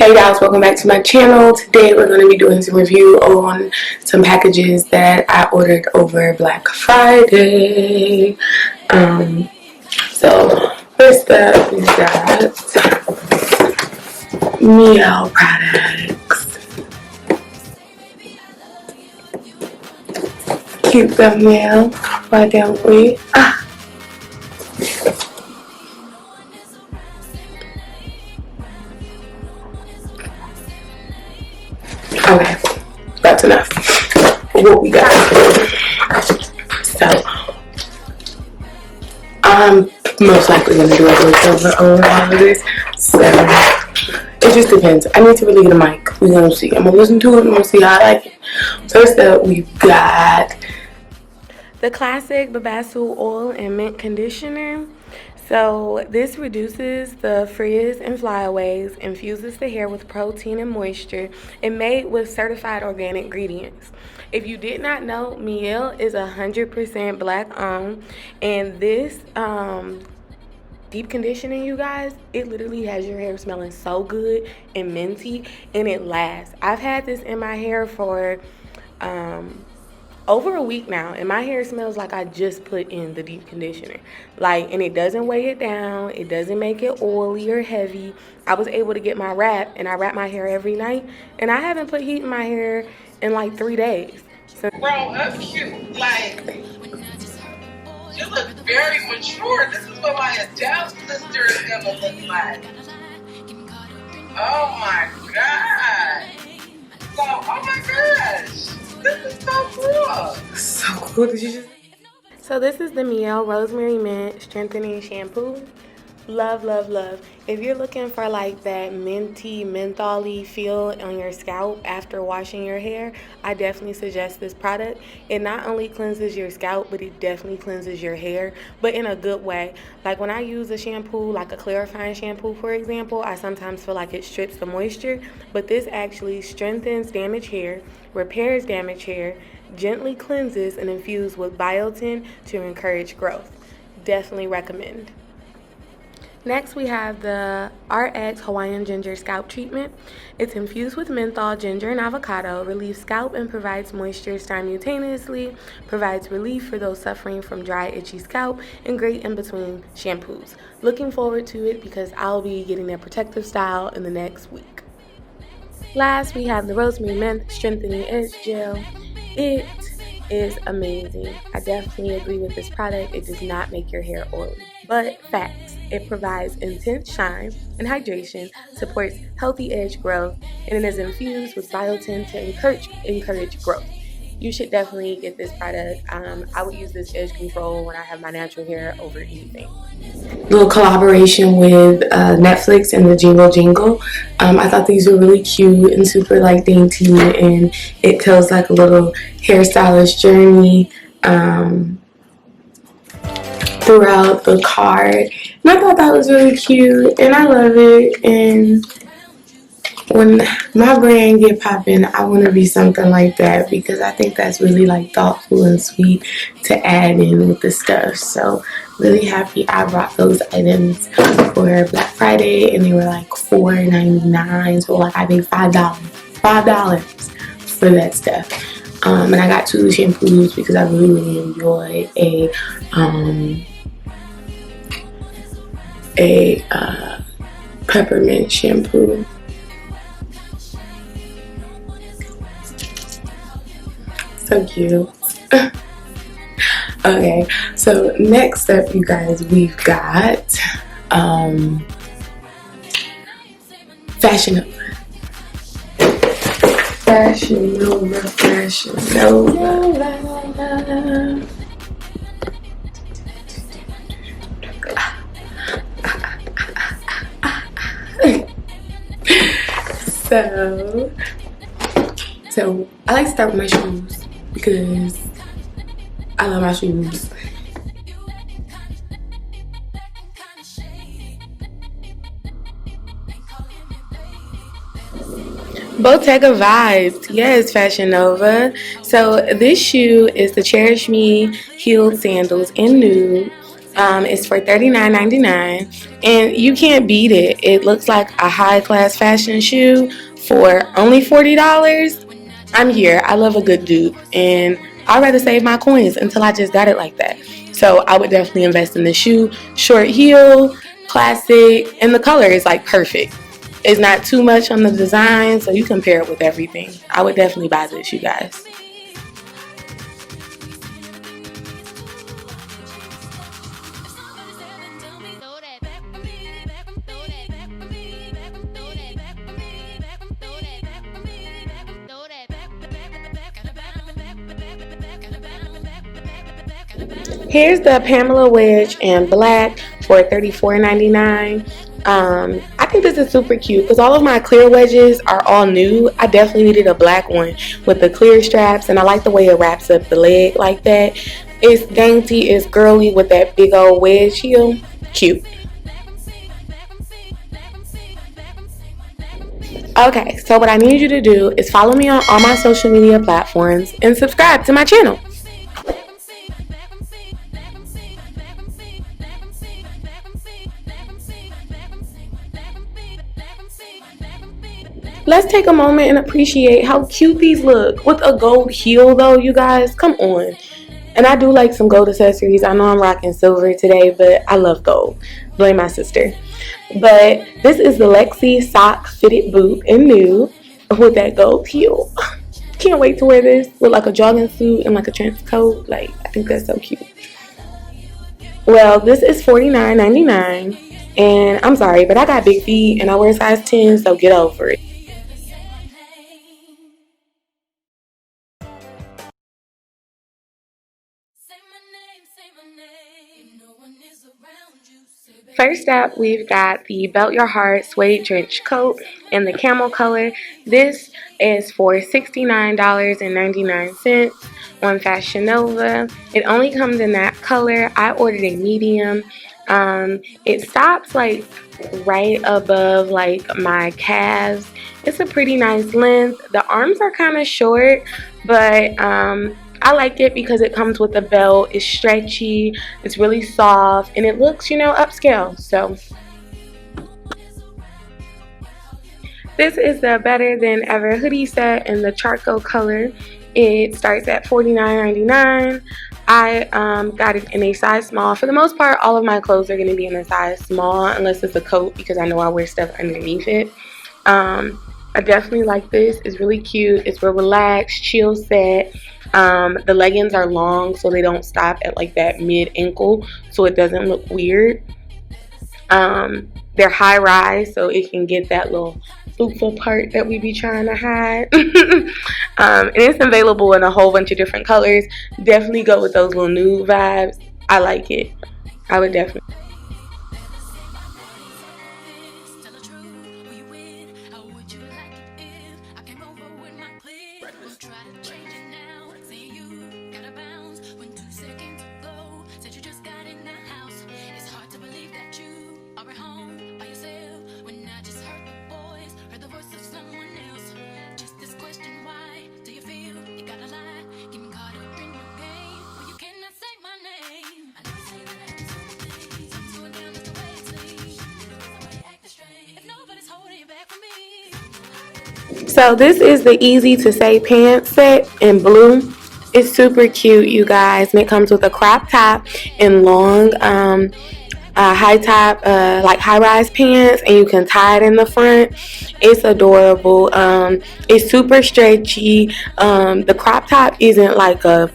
Hey guys, welcome back to my channel. Today we're going to be doing some review on some packages that I ordered over Black Friday. So first up we got Mielle products. Cute thumbnail, why don't we? Okay, that's enough. What we got? So I'm most likely going to do a voiceover on all of this. So it just depends. I need to really get a mic. We're going to see. I'm going to listen to it and we'll see how I like it. First up, we've got the classic Babassu oil and mint conditioner. So this reduces the frizz and flyaways, infuses the hair with protein and moisture, and made with certified organic ingredients. If you did not know, Mielle is 100% black owned, and this deep conditioning, you guys, it literally has your hair smelling so good and minty, and it lasts. I've had this in my hair for over a week now, and my hair smells like I just put in the deep conditioner. And it doesn't weigh it down, it doesn't make it oily or heavy. I was able to get my wrap, and I wrap my hair every night, and I haven't put heat in my hair in like 3 days. So grown up cute. You look very mature. This is what my adult sister is gonna look like. Oh my god. So, oh my gosh. This is so cool. So cool. Did you just... So this is the Mielle Rosemary Mint Strengthening Shampoo. Love, love, love. If you're looking for like that minty, mentholy feel on your scalp after washing your hair, I definitely suggest this product. It not only cleanses your scalp, but it definitely cleanses your hair, but in a good way. Like when I use a shampoo, like a clarifying shampoo, for example, I sometimes feel like it strips the moisture, but this actually strengthens damaged hair, repairs damaged hair, gently cleanses, and infuses with biotin to encourage growth. Definitely recommend. Next, we have the RX Hawaiian Ginger Scalp Treatment. It's infused with menthol, ginger, and avocado, relieves scalp and provides moisture simultaneously, provides relief for those suffering from dry, itchy scalp, and great in between shampoos. Looking forward to it because I'll be getting their protective style in the next week. Last, we have the Rosemary Mint Strengthening Edge Gel. It is amazing. I definitely agree with this product. It does not make your hair oily. But facts, it provides intense shine and hydration, supports healthy edge growth, and it is infused with biotin to encourage growth. You should definitely get this product. I would use this edge control when I have my natural hair over anything. Little collaboration with Netflix and the Jingle Jingle. I thought these were really cute and super like dainty, and it tells like a little hairstylist journey throughout the card, and I thought that was really cute, and I love it. And when my brand get popping, I want to be something like that because I think that's really like thoughtful and sweet to add in with the stuff. So really happy I brought those items for Black Friday, and they were like $4.99, so like I paid $5 for that stuff. And I got 2 shampoos because I really enjoy a peppermint shampoo. So cute. Okay, so next up, you guys, we've got Fashion Nova. Fashion Nova, Fashion Nova. So I like to start with my shoes because I love my shoes. Bottega vibes, yes, Fashion Nova. So this shoe is the Cherish Me heeled sandals in nude. It's for $39.99, and you can't beat it. It looks like a high-class fashion shoe for only $40. I'm here. I love a good dupe, and I'd rather save my coins until I just got it like that. So I would definitely invest in the shoe. Short heel, classic, and the color is like perfect. It's not too much on the design, so you can pair it with everything. I would definitely buy this, you guys. Here's the Pamela Wedge in black for $34.99. I think this is super cute because all of my clear wedges are all new. I definitely needed a black one with the clear straps, and I like the way it wraps up the leg like that. It's dainty, it's girly with that big old wedge heel. Cute. Okay, so what I need you to do is follow me on all my social media platforms and subscribe to my channel. Let's take a moment and appreciate how cute these look with a gold heel though, you guys. Come on. And I do like some gold accessories. I know I'm rocking silver today, but I love gold. Blame my sister. But this is the Lexi sock fitted boot in nude with that gold heel. Can't wait to wear this with like a jogging suit and like a trench coat. Like, I think that's so cute. Well, this is $49.99. And I'm sorry, but I got big feet and I wear size 10, so get over it. First up, we've got the Belt Your Heart suede trench coat in the camel color. This is for $69.99 on Fashion Nova. It only comes in that color. I ordered a medium. It stops like right above like my calves. It's a pretty nice length. The arms are kind of short, but I like it because it comes with a belt. It's stretchy, it's really soft, and it looks, upscale. So this is the Better Than Ever hoodie set in the charcoal color. It starts at $49.99. I got it in a size small. For the most part, all of my clothes are going to be in a size small unless it's a coat because I know I wear stuff underneath it. I definitely like this. It's really cute. It's real relaxed, chill set. The leggings are long so they don't stop at like that mid ankle so it doesn't look weird. They're high rise so it can get that little loopful part that we be trying to hide. And it's available in a whole bunch of different colors. Definitely go with those little nude vibes. I like it. I would definitely. So this is the Easy to Say pants set in blue. It's super cute, you guys, and it comes with a crop top and long high top, like high rise pants, and you can tie it in the front. It's adorable. It's super stretchy. The crop top isn't like a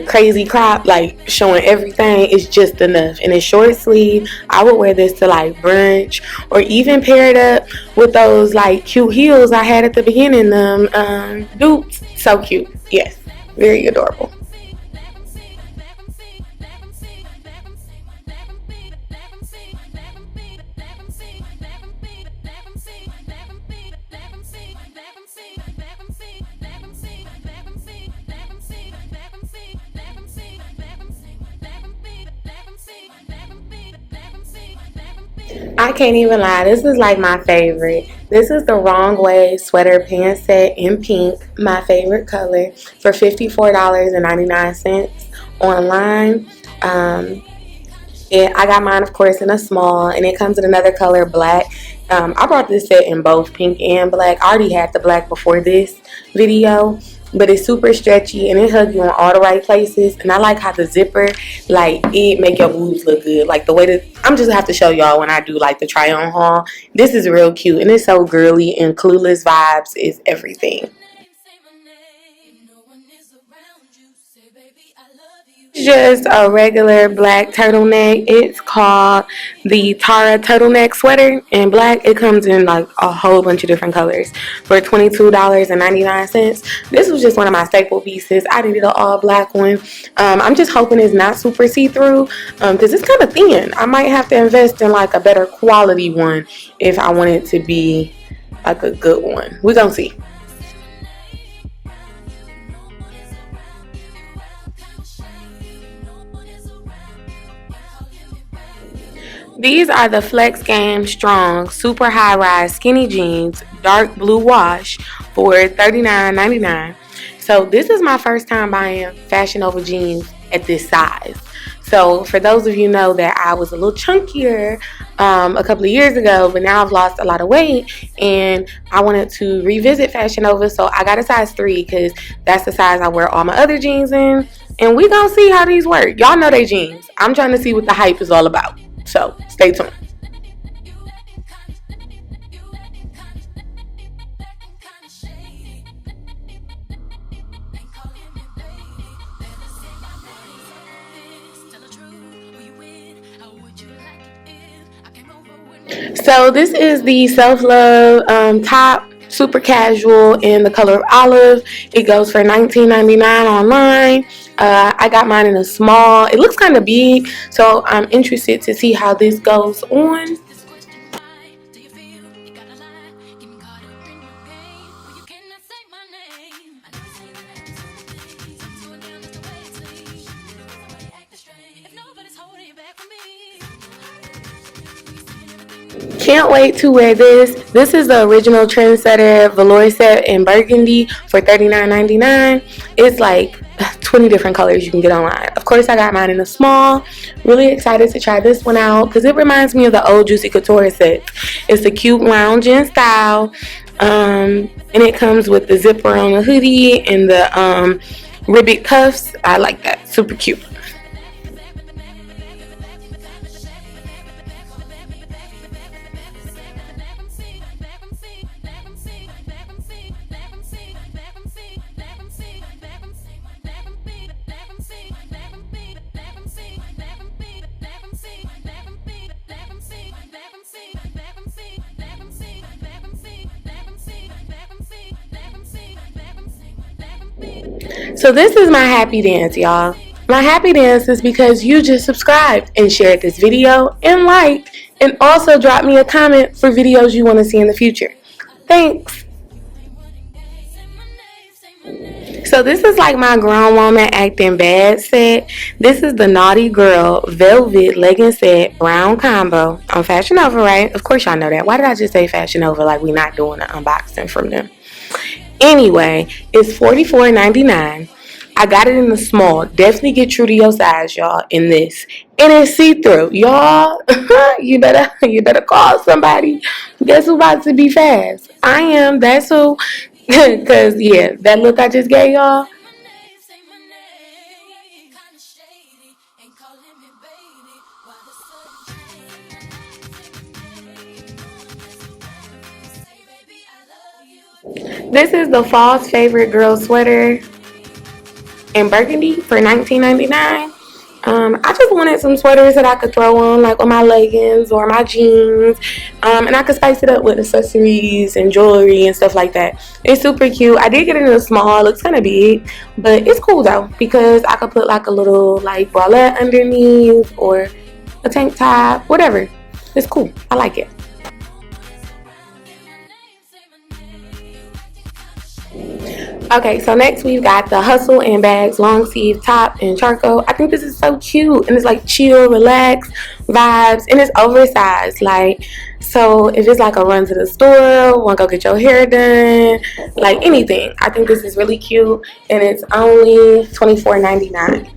crazy crop, like showing everything. It's just enough, and it's short sleeve. I would wear this to like brunch, or even pair it up with those like cute heels I had at the beginning. Dupes, so cute. Yes, very adorable. I can't even lie. This is like my favorite. This is the Wrong Way sweater pants set in pink, my favorite color, for $54.99 online. I got mine, of course, in a small, and it comes in another color, black. I brought this set in both pink and black. I already had the black before this video, but it's super stretchy and it hugs you in all the right places. And I like how the zipper, like, it make your boobs look good. Like the way that I'm just have to show y'all when I do like the try on haul. This is real cute and it's so girly, and Clueless vibes is everything. Just a regular black turtleneck. It's called the Tara turtleneck sweater in black. It comes in like a whole bunch of different colors for $22.99. This was just one of my staple pieces. I needed an all black one. I'm just hoping it's not super see-through because it's kind of thin. I might have to invest in like a better quality one if I want it to be like a good one. We're gonna see. These are the Flex Game Strong Super High Rise Skinny Jeans, dark blue wash for $39.99. So this is my first time buying Fashion Nova jeans at this size. So for those of you know that I was a little chunkier a couple of years ago, but now I've lost a lot of weight and I wanted to revisit Fashion Nova. So I got a size 3 because that's the size I wear all my other jeans in. And we gonna see how these work. Y'all know they jeans. I'm trying to see what the hype is all about. So stay tuned. So this is the Self Love top, super casual in the color of olive. It goes for $19.99 online. I got mine in a small. It looks kind of big, so I'm interested to see how this goes on. Can't wait to wear this. This is the original trendsetter velour set in burgundy for $39.99. It's like 20 different colors you can get online. Of course, I got mine in a small. Really excited to try this one out because it reminds me of the old Juicy Couture set. It's a cute lounging style, and it comes with the zipper on the hoodie and the ribbit cuffs. I like that. Super cute. So this is my happy dance, y'all. My happy dance is because you just subscribed and shared this video and liked and also dropped me a comment for videos you want to see in the future. Thanks. So this is like my grown woman acting bad set. This is the Naughty Girl Velvet Legging Set Brown Combo on Fashion Nova, right? Of course y'all know that. Why did I just say Fashion Nova like we not doing an unboxing from them? Anyway, it's $44.99. I got it in the small. Definitely get true to your size, y'all, in this. And it's see-through. Y'all, you better call somebody. Guess who about to be fast? I am. That's who. Cause yeah, that look I just gave y'all. This is the Fall's Favorite Girl sweater in burgundy for $19.99. I just wanted some sweaters that I could throw on like on my leggings or my jeans, and I could spice it up with accessories and jewelry and stuff like that. It's super cute. I did get it in a small. It looks kind of big, but it's cool though because I could put like a little like bralette underneath or a tank top, whatever. It's cool. I like it. Okay, so next we've got the Hustle and Bags long sleeve top in charcoal. I think this is so cute and it's like chill, relax vibes, and it's oversized. Like, so if it's like a run to the store, want to go get your hair done, like anything, I think this is really cute and it's only $24.99.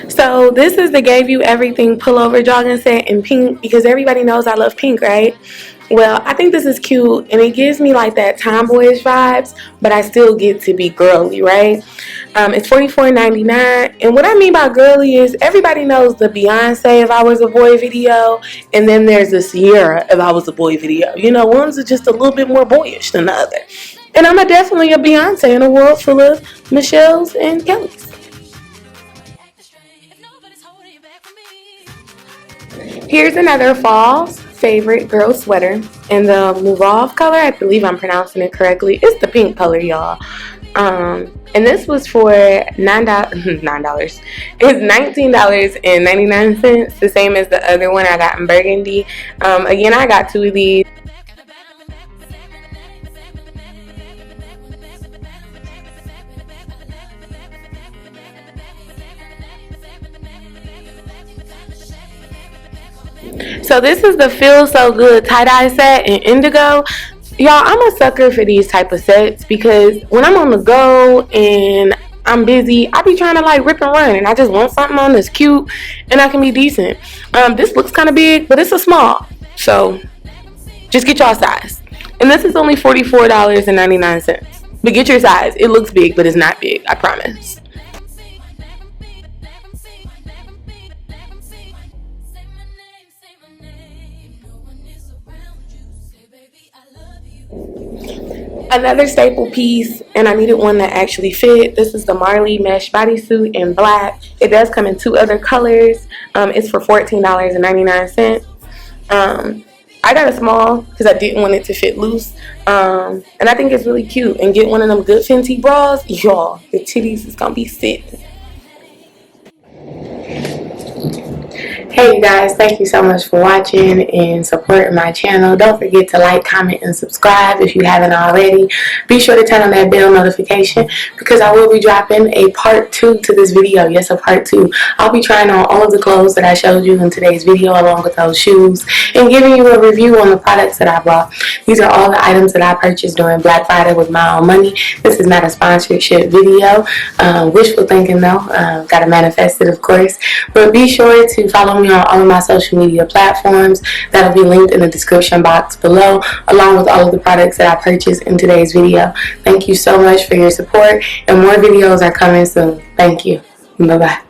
So this is the Gave You Everything pullover jogging set in pink because everybody knows I love pink, right? Well, I think this is cute and it gives me like that tomboyish vibes, but I still get to be girly, right? It's $44.99, and what I mean by girly is everybody knows the Beyonce If I Was a Boy video, and then there's the Sierra If I Was a Boy video. You know, one's are just a little bit more boyish than the other. And definitely a Beyonce in a world full of Michelles and Kellys. Here's another fall's favorite girl sweater in the mauve color. I believe I'm pronouncing it correctly. It's the pink color, y'all. And this was for $9. It's $19.99, the same as the other one I got in burgundy. Again, I got two of these. So this is the Feel So Good tie-dye set in indigo. Y'all, I'm a sucker for these type of sets because when I'm on the go and I'm busy, I be trying to like rip and run and I just want something on that's cute and I can be decent. This looks kind of big, but it's a small. So just get y'all size. And this is only $44.99. But get your size. It looks big, but it's not big, I promise. Another staple piece, and I needed one that actually fit. This is the Marley mesh bodysuit in black. It does come in two other colors. It's for $14.99. I got a small because I didn't want it to fit loose. And I think it's really cute. And get one of them good Fenty bras. Y'all, the titties is going to be sitting. Hey you guys, thank you so much for watching and supporting my channel. Don't forget to like, comment, and subscribe if you haven't already. Be sure to turn on that bell notification because I will be dropping a part 2 to this video. Yes, a part 2. I'll be trying on all of the clothes that I showed you in today's video along with those shoes and giving you a review on the products that I bought. These are all the items that I purchased during Black Friday with my own money. This is not a sponsorship video. Wishful thinking though. Gotta manifest it, of course. But be sure to follow me on all of my social media platforms. That'll be linked in the description box below, along with all of the products that I purchased in today's video. Thank you so much for your support, and more videos are coming soon. Thank you. Bye-bye.